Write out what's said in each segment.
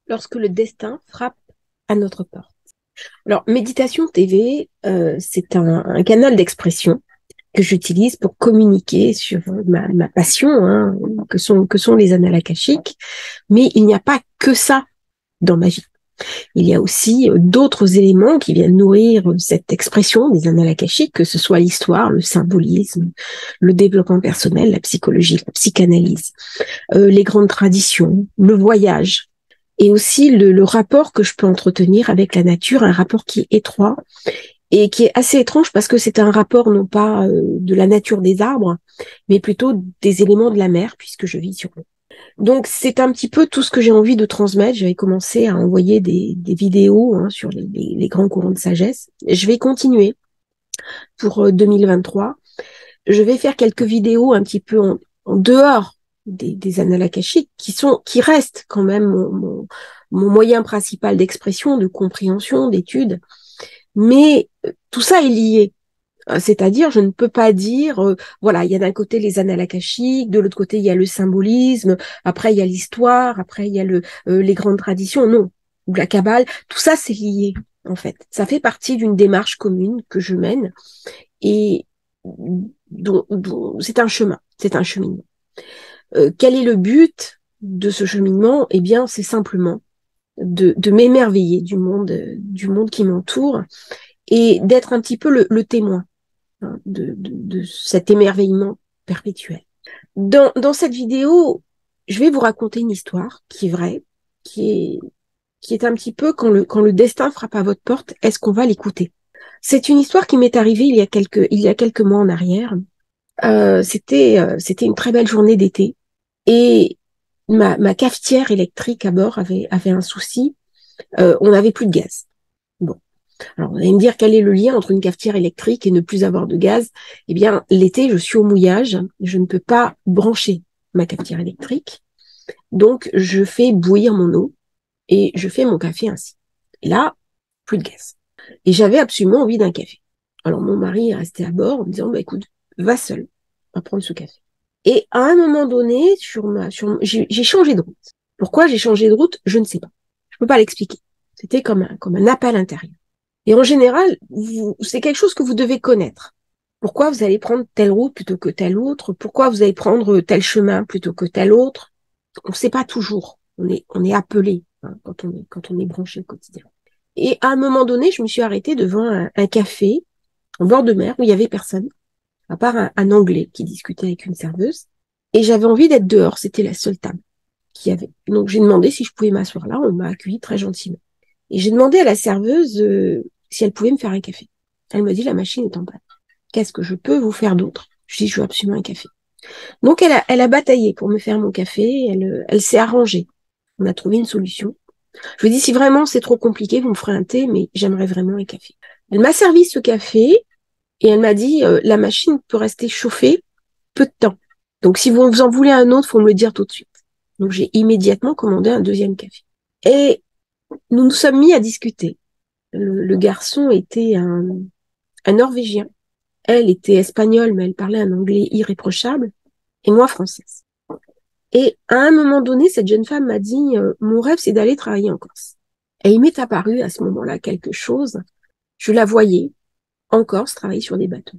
Lorsque le destin frappe à notre porte. Alors, Méditation TV, c'est un canal d'expression que j'utilise pour communiquer sur ma passion, hein, que sont les annales akashiques. Mais il n'y a pas que ça dans ma vie. Il y a aussi d'autres éléments qui viennent nourrir cette expression des annales akashiques, que ce soit l'histoire, le symbolisme, le développement personnel, la psychologie, la psychanalyse, les grandes traditions, le voyage, et aussi le rapport que je peux entretenir avec la nature, un rapport qui est étroit et qui est assez étrange parce que c'est un rapport non pas de la nature des arbres, mais plutôt des éléments de la mer, puisque je vis sur l'eau. Donc c'est un petit peu tout ce que j'ai envie de transmettre. J'avais commencé à envoyer des vidéos sur les grands courants de sagesse. Je vais continuer pour 2023. Je vais faire quelques vidéos un petit peu en dehors des annales akashiques qui restent quand même mon moyen principal d'expression, de compréhension, d'étude. Mais tout ça est lié. C'est-à-dire, je ne peux pas dire, voilà, il y a d'un côté les annales akashiques, de l'autre côté il y a le symbolisme, après il y a l'histoire, après il y a les grandes traditions. Non, ou la Kabbale, tout ça c'est lié en fait. Ça fait partie d'une démarche commune que je mène et dont c'est un chemin, c'est un cheminement. Quel est le but de ce cheminement? Eh bien, c'est simplement de m'émerveiller du monde qui m'entoure et d'être un petit peu le témoin de cet émerveillement perpétuel. Dans cette vidéo, je vais vous raconter une histoire qui est vraie, qui est, qui est un petit peu quand le destin frappe à votre porte, est-ce qu'on va l'écouter? C'est une histoire qui m'est arrivée il y a quelques mois en arrière. C'était une très belle journée d'été et ma cafetière électrique à bord avait un souci. On n'avait plus de gaz. Bon. Alors, vous allez me dire quel est le lien entre une cafetière électrique et ne plus avoir de gaz? Eh bien, l'été, je suis au mouillage, je ne peux pas brancher ma cafetière électrique, donc je fais bouillir mon eau et je fais mon café ainsi. Et là, plus de gaz. Et j'avais absolument envie d'un café. Alors, mon mari est resté à bord en me disant, bah, écoute, va seul, va prendre ce café. Et à un moment donné, j'ai changé de route. Pourquoi j'ai changé de route? Je ne sais pas. Je peux pas l'expliquer. C'était comme un appel intérieur. Et en général, c'est quelque chose que vous devez connaître. Pourquoi vous allez prendre telle route plutôt que telle autre? Pourquoi vous allez prendre tel chemin plutôt que tel autre? On ne sait pas toujours. On est appelé quand on est branché au quotidien. Et à un moment donné, je me suis arrêtée devant un café en bord de mer où il y avait personne, à part un Anglais qui discutait avec une serveuse. Et j'avais envie d'être dehors. C'était la seule table qu'il y avait. Donc j'ai demandé si je pouvais m'asseoir là. On m'a accueilli très gentiment. Et j'ai demandé à la serveuse si elle pouvait me faire un café. Elle me dit, la machine est en panne. Qu'est-ce que je peux vous faire d'autre? Je dis, je veux absolument un café. Donc, elle a bataillé pour me faire mon café. Elle s'est arrangée. On a trouvé une solution. Je lui ai dit, si vraiment c'est trop compliqué, vous me ferez un thé, mais j'aimerais vraiment un café. Elle m'a servi ce café et elle m'a dit, la machine peut rester chauffée peu de temps. Donc, si vous en voulez un autre, faut me le dire tout de suite. Donc, j'ai immédiatement commandé un deuxième café. Et nous nous sommes mis à discuter. Le garçon était un Norvégien. Elle était espagnole, mais elle parlait un anglais irréprochable, et moi française. Et à un moment donné, cette jeune femme m'a dit, mon rêve, c'est d'aller travailler en Corse. Et il m'est apparu à ce moment-là quelque chose. Je la voyais en Corse travailler sur des bateaux.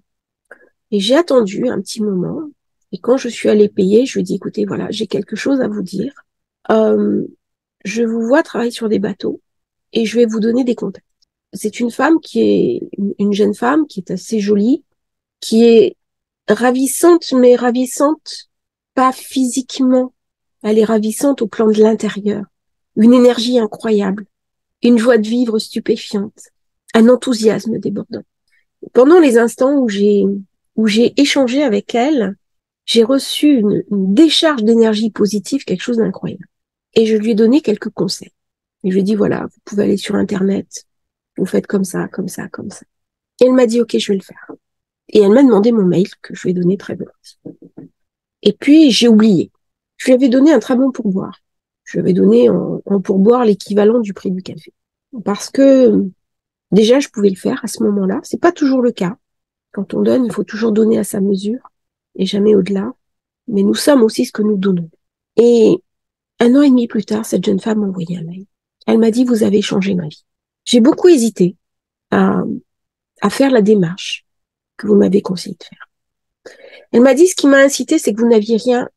Et j'ai attendu un petit moment. Et quand je suis allée payer, je lui ai dit, écoutez, voilà, j'ai quelque chose à vous dire. Euh, je vous vois travailler sur des bateaux et je vais vous donner des contacts. C'est une femme qui est une jeune femme qui est assez jolie, qui est ravissante, mais ravissante pas physiquement. Elle est ravissante au plan de l'intérieur. Une énergie incroyable, une joie de vivre stupéfiante, un enthousiasme débordant. Pendant les instants où j'ai échangé avec elle, j'ai reçu une décharge d'énergie positive, quelque chose d'incroyable. Et je lui ai donné quelques conseils. Et je lui ai dit, voilà, vous pouvez aller sur Internet, vous faites comme ça, comme ça, comme ça. Et elle m'a dit, ok, je vais le faire. Et elle m'a demandé mon mail, que je lui ai donné très volontiers. Et puis, j'ai oublié. Je lui avais donné un très bon pourboire. Je lui avais donné en pourboire l'équivalent du prix du café. Parce que, déjà, je pouvais le faire à ce moment-là. C'est pas toujours le cas. Quand on donne, il faut toujours donner à sa mesure et jamais au-delà. Mais nous sommes aussi ce que nous donnons. Et un an et demi plus tard, cette jeune femme m'a envoyé un mail. Elle m'a dit, vous avez changé ma vie. J'ai beaucoup hésité à, à faire la démarche que vous m'avez conseillé de faire. Elle m'a dit, ce qui m'a incité, c'est que vous n'aviez rien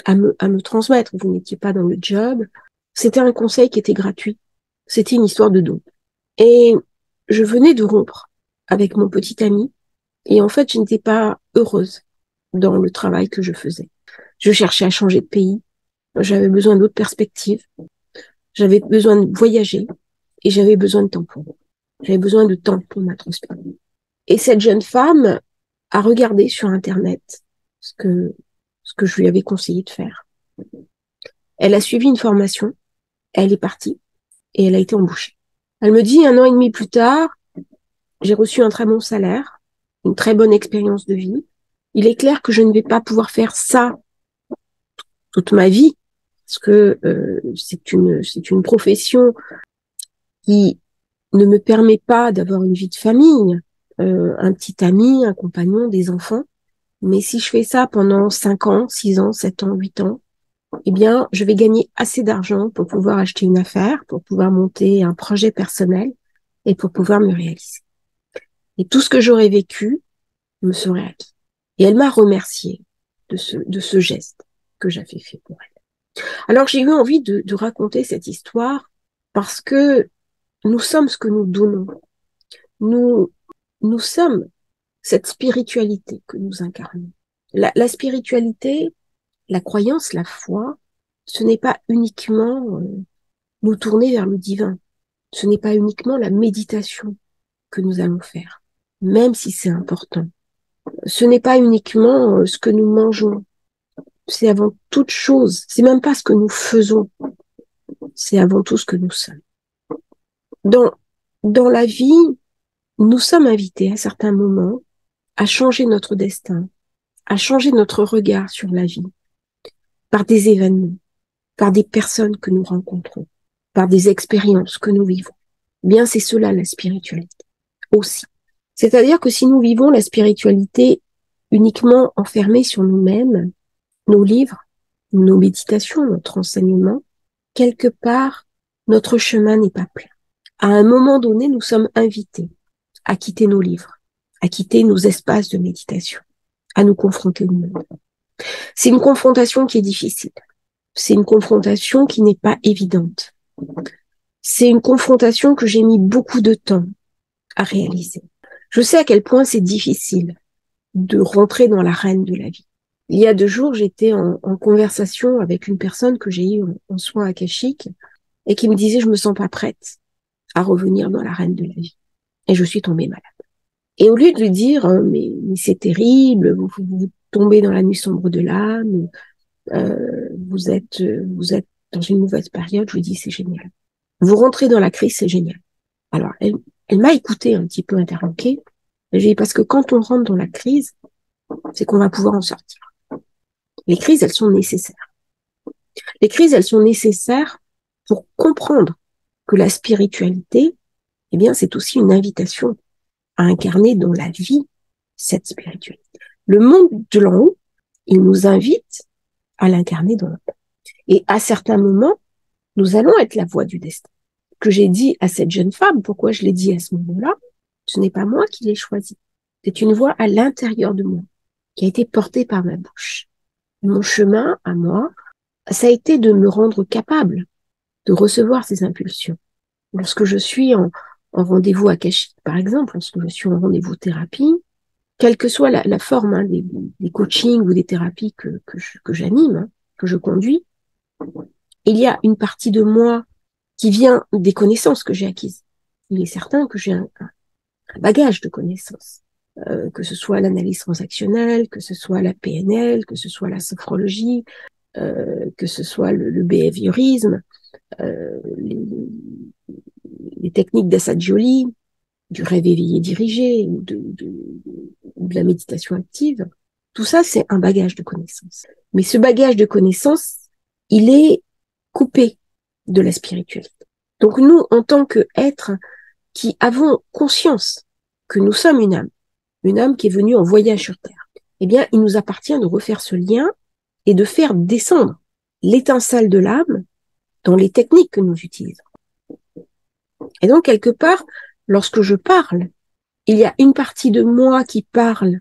à me transmettre. Vous n'étiez pas dans le job. C'était un conseil qui était gratuit. C'était une histoire de don. Et je venais de rompre avec mon petit ami. Et en fait, je n'étais pas heureuse dans le travail que je faisais. Je cherchais à changer de pays. J'avais besoin d'autres perspectives. J'avais besoin de voyager. Et j'avais besoin de temps pour moi. J'avais besoin de temps pour m'introspecter. Et cette jeune femme a regardé sur Internet ce que je lui avais conseillé de faire. Elle a suivi une formation, elle est partie et elle a été embauchée. Elle me dit 1 an et demi plus tard, j'ai reçu un très bon salaire, une très bonne expérience de vie. Il est clair que je ne vais pas pouvoir faire ça toute ma vie parce que c'est une profession qui ne me permet pas d'avoir une vie de famille, un petit ami, un compagnon, des enfants. Mais si je fais ça pendant 5 ans, 6 ans, 7 ans, 8 ans, eh bien, je vais gagner assez d'argent pour pouvoir acheter une affaire, pour pouvoir monter un projet personnel et pour pouvoir me réaliser. Et tout ce que j'aurais vécu me serait acquis. Et elle m'a remercié de ce geste que j'avais fait pour elle. Alors, j'ai eu envie de raconter cette histoire parce que nous sommes ce que nous donnons. Nous sommes cette spiritualité que nous incarnons. La spiritualité, la croyance, la foi, ce n'est pas uniquement nous tourner vers le divin. Ce n'est pas uniquement la méditation que nous allons faire, même si c'est important. Ce n'est pas uniquement ce que nous mangeons. C'est avant toute chose. C'est même pas ce que nous faisons. C'est avant tout ce que nous sommes. Dans la vie, nous sommes invités à certains moments à changer notre destin, à changer notre regard sur la vie par des événements, par des personnes que nous rencontrons, par des expériences que nous vivons. Bien, c'est cela la spiritualité aussi. C'est-à-dire que si nous vivons la spiritualité uniquement enfermée sur nous-mêmes, nos livres, nos méditations, notre enseignement, quelque part, notre chemin n'est pas plein. À un moment donné, nous sommes invités à quitter nos livres, à quitter nos espaces de méditation, à nous confronter au monde. C'est une confrontation qui est difficile. C'est une confrontation qui n'est pas évidente. C'est une confrontation que j'ai mis beaucoup de temps à réaliser. Je sais à quel point c'est difficile de rentrer dans l'arène de la vie. Il y a 2 jours, j'étais en conversation avec une personne que j'ai eue en soins akashiques et qui me disait « je me sens pas prête à revenir dans l'arène de la vie ». Et je suis tombée malade. Et au lieu de lui dire « mais c'est terrible, vous tombez dans la nuit sombre de l'âme, vous êtes dans une mauvaise période », je lui dis « c'est génial. Vous rentrez dans la crise, c'est génial ». Alors, elle m'a écoutée un petit peu interloquée. J'ai dit parce que quand on rentre dans la crise, c'est qu'on va pouvoir en sortir. Les crises, elles sont nécessaires. Les crises, elles sont nécessaires pour comprendre que la spiritualité, eh bien, c'est aussi une invitation à incarner dans la vie cette spiritualité. Le monde de l'en haut, il nous invite à l'incarner dans notre vie. Et à certains moments, nous allons être la voix du destin. Que j'ai dit à cette jeune femme, pourquoi je l'ai dit à ce moment-là, ce n'est pas moi qui l'ai choisi. C'est une voix à l'intérieur de moi, qui a été portée par ma bouche. Mon chemin, à moi, ça a été de me rendre capable de recevoir ces impulsions. Lorsque je suis en rendez-vous akashique, par exemple, lorsque je suis en rendez-vous thérapie, quelle que soit la forme des coachings ou des thérapies que j'anime, que je conduis, il y a une partie de moi qui vient des connaissances que j'ai acquises. Il est certain que j'ai un bagage de connaissances, que ce soit l'analyse transactionnelle, que ce soit la PNL, que ce soit la sophrologie, que ce soit le behaviorisme, les techniques d'Assagioli, du rêve éveillé dirigé, ou de la méditation active. Tout ça, c'est un bagage de connaissances. Mais ce bagage de connaissances, il est coupé de la spiritualité. Donc nous, en tant qu'êtres qui avons conscience que nous sommes une âme qui est venue en voyage sur Terre, eh bien, il nous appartient de refaire ce lien et de faire descendre l'étincelle de l'âme dans les techniques que nous utilisons. Et donc, quelque part, lorsque je parle, il y a une partie de moi qui parle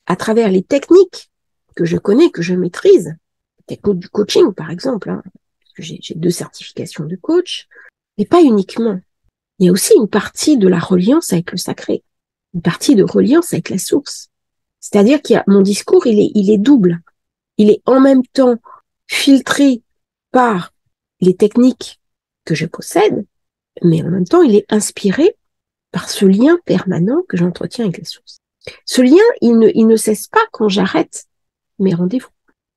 à travers les techniques que je connais, que je maîtrise, les techniques du coaching, par exemple, hein, parce que j'ai 2 certifications de coach, mais pas uniquement. Il y a aussi une partie de la reliance avec le sacré, une partie de reliance avec la source. C'est-à-dire qu'il y a, mon discours, il est double. Il est en même temps filtré par les techniques que je possède, mais en même temps, il est inspiré par ce lien permanent que j'entretiens avec la source. Ce lien, il ne cesse pas quand j'arrête mes rendez-vous.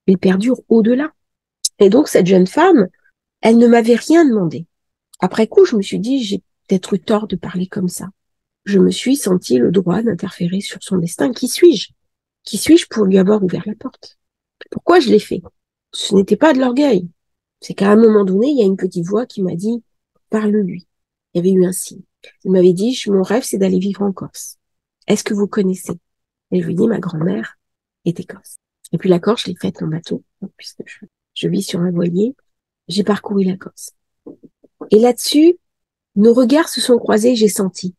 Il perdure au-delà. Et donc, cette jeune femme, elle ne m'avait rien demandé. Après coup, je me suis dit, j'ai peut-être eu tort de parler comme ça. Je me suis senti le droit d'interférer sur son destin. Qui suis-je? Qui suis-je pour lui avoir ouvert la porte? Pourquoi je l'ai fait? Ce n'était pas de l'orgueil. C'est qu'à un moment donné, il y a une petite voix qui m'a dit, parle-lui. Il y avait eu un signe. Il m'avait dit, mon rêve, c'est d'aller vivre en Corse. Est-ce que vous connaissez? Et je lui ai dit, ma grand-mère était corse. Et puis la Corse, je l'ai faite en bateau, puisque je vis sur un voilier. J'ai parcouru la Corse. Et là-dessus, nos regards se sont croisés, j'ai senti.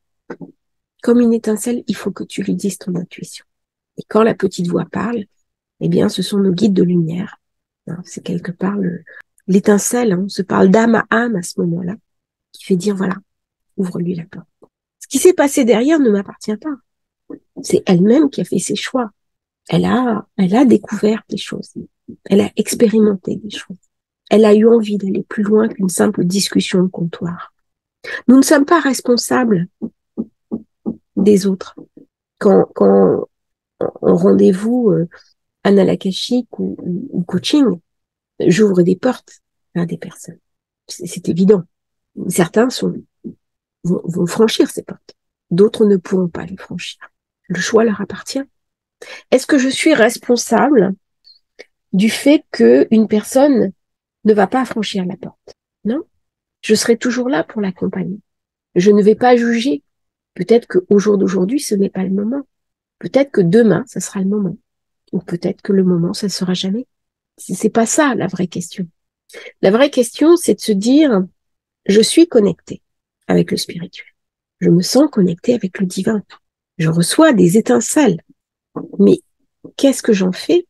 Comme une étincelle, il faut que tu lui dises ton intuition. Et quand la petite voix parle, eh bien, ce sont nos guides de lumière. C'est quelque part l'étincelle, on se parle d'âme à ce moment-là, qui fait dire, voilà, ouvre-lui la porte. Ce qui s'est passé derrière ne m'appartient pas. C'est elle-même qui a fait ses choix. Elle a découvert des choses. Elle a expérimenté des choses. Elle a eu envie d'aller plus loin qu'une simple discussion de comptoir. Nous ne sommes pas responsables des autres. Quand en rendez-vous analakashique ou coaching, j'ouvre des portes à des personnes. C'est évident. Certains vont franchir ces portes. D'autres ne pourront pas les franchir. Le choix leur appartient. Est-ce que je suis responsable du fait qu'une personne ne va pas franchir la porte? Non. Je serai toujours là pour l'accompagner. Je ne vais pas juger. Peut-être qu'au jour d'aujourd'hui, ce n'est pas le moment. Peut-être que demain, ça sera le moment. Ou peut-être que le moment, ça ne sera jamais. C'est pas ça, la vraie question. La vraie question, c'est de se dire, je suis connecté avec le spirituel. Je me sens connecté avec le divin. Je reçois des étincelles. Mais qu'est-ce que j'en fais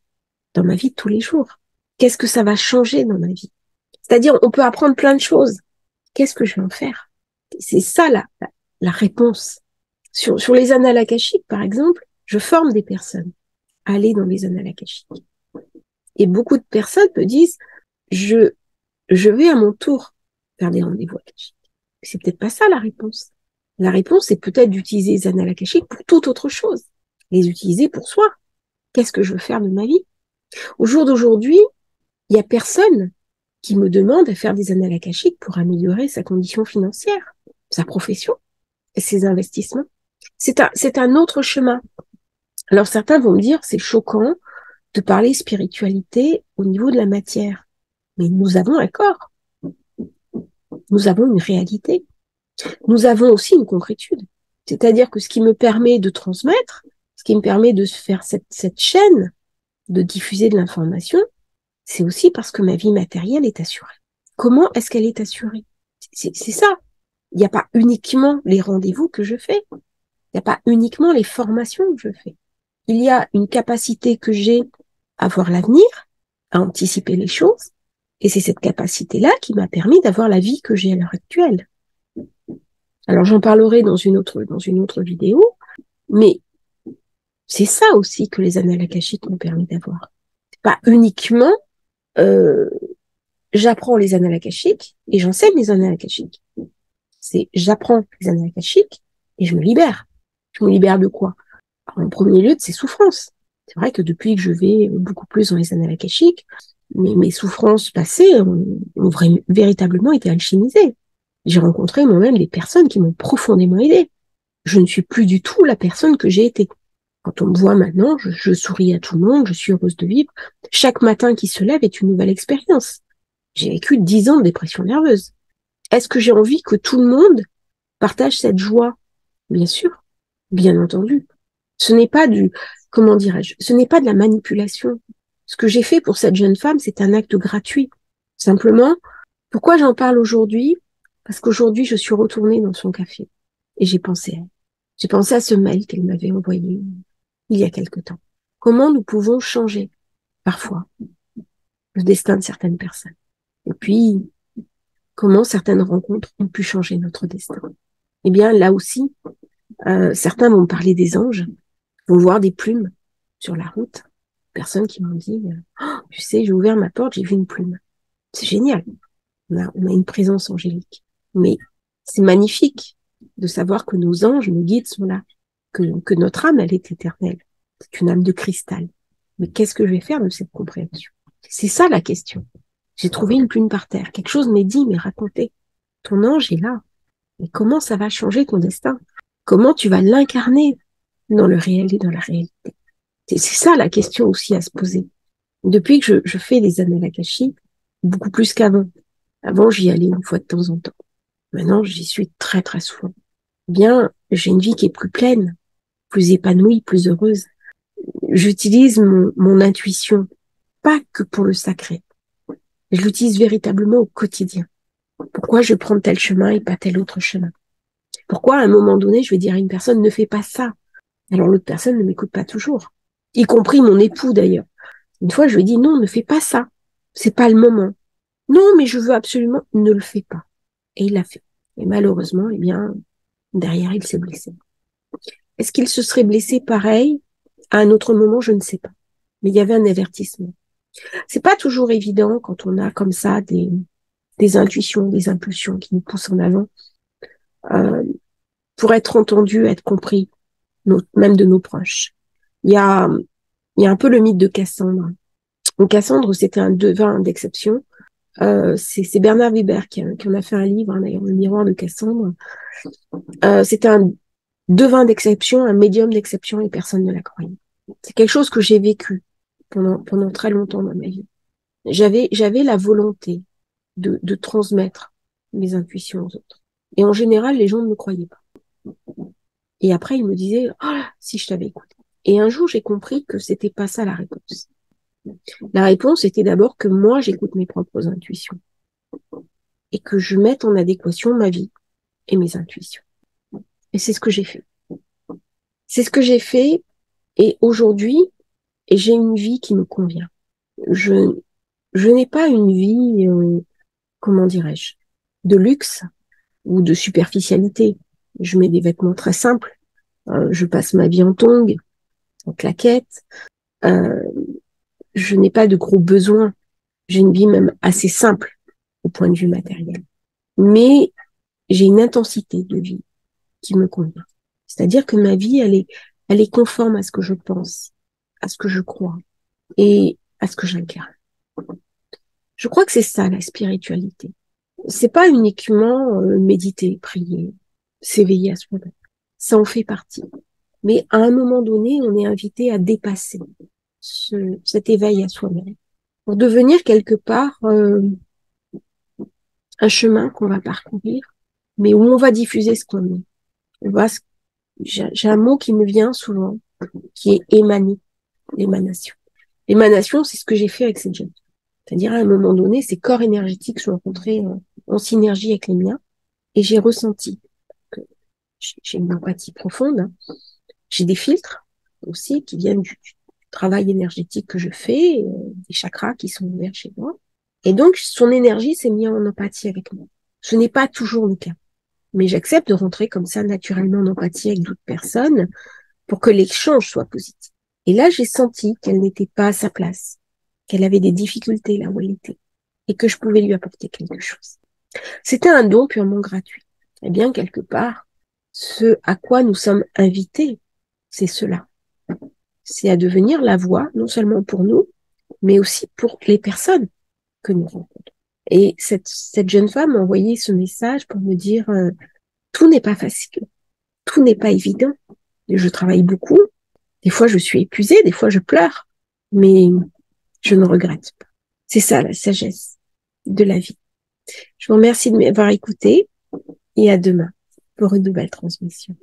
dans ma vie de tous les jours? Qu'est-ce que ça va changer dans ma vie? C'est-à-dire, on peut apprendre plein de choses. Qu'est-ce que je vais en faire? C'est ça la réponse. Sur les annales akashiques, par exemple, je forme des personnes à aller dans les annales akashiques. Et beaucoup de personnes me disent, je vais à mon tour faire des rendez-vous akashiques. C'est peut-être pas ça la réponse. La réponse, c'est peut-être d'utiliser les annales akashiques pour toute autre chose. Les utiliser pour soi. Qu'est-ce que je veux faire de ma vie? Au jour d'aujourd'hui, il y a personne qui me demande à faire des annales akashiques pour améliorer sa condition financière, sa profession, ses investissements. C'est un autre chemin. Alors certains vont me dire, c'est choquant de parler spiritualité au niveau de la matière. Mais nous avons un corps. Nous avons une réalité. Nous avons aussi une concrétude. C'est-à-dire que ce qui me permet de transmettre, ce qui me permet de faire cette chaîne, de diffuser de l'information, c'est aussi parce que ma vie matérielle est assurée. Comment est-ce qu'elle est assurée? C'est ça. Il n'y a pas uniquement les rendez-vous que je fais. Il n'y a pas uniquement les formations que je fais. Il y a une capacité que j'ai à voir l'avenir, à anticiper les choses. Et c'est cette capacité-là qui m'a permis d'avoir la vie que j'ai à l'heure actuelle. Alors j'en parlerai dans une autre vidéo, mais c'est ça aussi que les annales akashiques m'ont permis d'avoir. C'est pas uniquement j'apprends les annales akashiques et j'enseigne les annales akashiques. C'est j'apprends les annales akashiques et je me libère. Je me libère de quoi? En premier lieu, de ces souffrances. C'est vrai que depuis que je vais beaucoup plus dans les annales akashiques, mes souffrances passées ont véritablement été alchimisées. J'ai rencontré moi-même des personnes qui m'ont profondément aidée. Je ne suis plus du tout la personne que j'ai été. Quand on me voit maintenant, je souris à tout le monde, je suis heureuse de vivre. Chaque matin qui se lève est une nouvelle expérience. J'ai vécu 10 ans de dépression nerveuse. Est-ce que j'ai envie que tout le monde partage cette joie? Bien sûr, bien entendu. Ce n'est pas comment dirais-je, ce n'est pas de la manipulation. Ce que j'ai fait pour cette jeune femme, c'est un acte gratuit. Simplement, pourquoi j'en parle aujourd'hui? Parce qu'aujourd'hui, je suis retournée dans son café et j'ai pensé à elle. J'ai pensé à ce mail qu'elle m'avait envoyé il y a quelque temps. Comment nous pouvons changer, parfois, le destin de certaines personnes. Et puis, comment certaines rencontres ont pu changer notre destin. Eh bien, là aussi, certains vont me parler des anges, vont voir des plumes sur la route. Personnes qui m'ont dit, oh, tu sais, j'ai ouvert ma porte, j'ai vu une plume. C'est génial. On a une présence angélique. Mais c'est magnifique de savoir que nos anges, nos guides sont là, que notre âme, elle est éternelle. C'est une âme de cristal. Mais qu'est-ce que je vais faire de cette compréhension? C'est ça la question. J'ai trouvé une plume par terre. Quelque chose m'est dit, mais racontez. Ton ange est là. Mais comment ça va changer ton destin? Comment tu vas l'incarner dans le réel et dans la réalité? C'est ça la question aussi à se poser. Depuis que je fais les annales akashiques, beaucoup plus qu'avant. Avant, j'y allais une fois de temps en temps. Maintenant, j'y suis très, très souvent. Bien, j'ai une vie qui est plus pleine, plus épanouie, plus heureuse. J'utilise mon intuition, pas que pour le sacré. Je l'utilise véritablement au quotidien. Pourquoi je prends tel chemin et pas tel autre chemin? Pourquoi, à un moment donné, je vais dire à une personne, ne fais pas ça? Alors, l'autre personne ne m'écoute pas toujours. Y compris mon époux, d'ailleurs. Une fois, je lui ai dit, non, ne fais pas ça. C'est pas le moment. Non, mais je veux absolument, ne le fais pas. Et il l'a fait. Et malheureusement, eh bien, derrière, il s'est blessé. Est-ce qu'il se serait blessé pareil à un autre moment? Je ne sais pas. Mais il y avait un avertissement. C'est pas toujours évident quand on a comme ça des intuitions, des impulsions qui nous poussent en avant, euh, pour être entendu, être compris, même de nos proches. Il y a, il y a un peu le mythe de Cassandre. Donc Cassandre, c'était un devin d'exception. C'est Bernard Weber qui en a fait un livre, hein, d'ailleurs, Le miroir de Cassandre. C'était un devin d'exception, un médium d'exception, et personne ne l'a croyait. C'est quelque chose que j'ai vécu pendant très longtemps dans ma vie. J'avais la volonté de transmettre mes intuitions aux autres. Et en général, les gens ne me croyaient pas. Et après, ils me disaient, oh, si je t'avais écouté. Et un jour, j'ai compris que c'était pas ça la réponse. La réponse était d'abord que moi, j'écoute mes propres intuitions et que je mette en adéquation ma vie et mes intuitions. Et c'est ce que j'ai fait. C'est ce que j'ai fait. Et aujourd'hui, j'ai une vie qui me convient. Je n'ai pas une vie, comment dirais-je, de luxe ou de superficialité. Je mets des vêtements très simples. Je passe ma vie en tongs, en claquettes. Euh, je n'ai pas de gros besoins. J'ai une vie même assez simple au point de vue matériel. Mais j'ai une intensité de vie qui me convient. C'est-à-dire que ma vie, elle est conforme à ce que je pense, à ce que je crois et à ce que j'incarne. Je crois que c'est ça la spiritualité. C'est pas uniquement méditer, prier, s'éveiller à soi-même. Ça en fait partie. Mais à un moment donné, on est invité à dépasser cet éveil à soi-même pour devenir quelque part un chemin qu'on va parcourir, mais où on va diffuser ce qu'on est. J'ai un mot qui me vient souvent, qui est émaner, l'émanation. L'émanation, c'est ce que j'ai fait avec cette jeune. C'est-à-dire, à un moment donné, ces corps énergétiques sont rencontrés en synergie avec les miens, et j'ai ressenti que j'ai une empathie profonde. Hein. J'ai des filtres aussi qui viennent du travail énergétique que je fais, des chakras qui sont ouverts chez moi. Et donc, son énergie s'est mise en empathie avec moi. Ce n'est pas toujours le cas. Mais j'accepte de rentrer comme ça naturellement en empathie avec d'autres personnes pour que l'échange soit positif. Et là, j'ai senti qu'elle n'était pas à sa place, qu'elle avait des difficultés là où elle était, et que je pouvais lui apporter quelque chose. C'était un don purement gratuit. Eh bien, quelque part, ce à quoi nous sommes invités, c'est cela. C'est à devenir la voix, non seulement pour nous, mais aussi pour les personnes que nous rencontrons. Et cette jeune femme m'a envoyé ce message pour me dire tout n'est pas facile, tout n'est pas évident. Je travaille beaucoup, des fois je suis épuisée, des fois je pleure, mais je ne regrette pas. C'est ça la sagesse de la vie. Je vous remercie de m'avoir écouté et à demain pour une nouvelle transmission.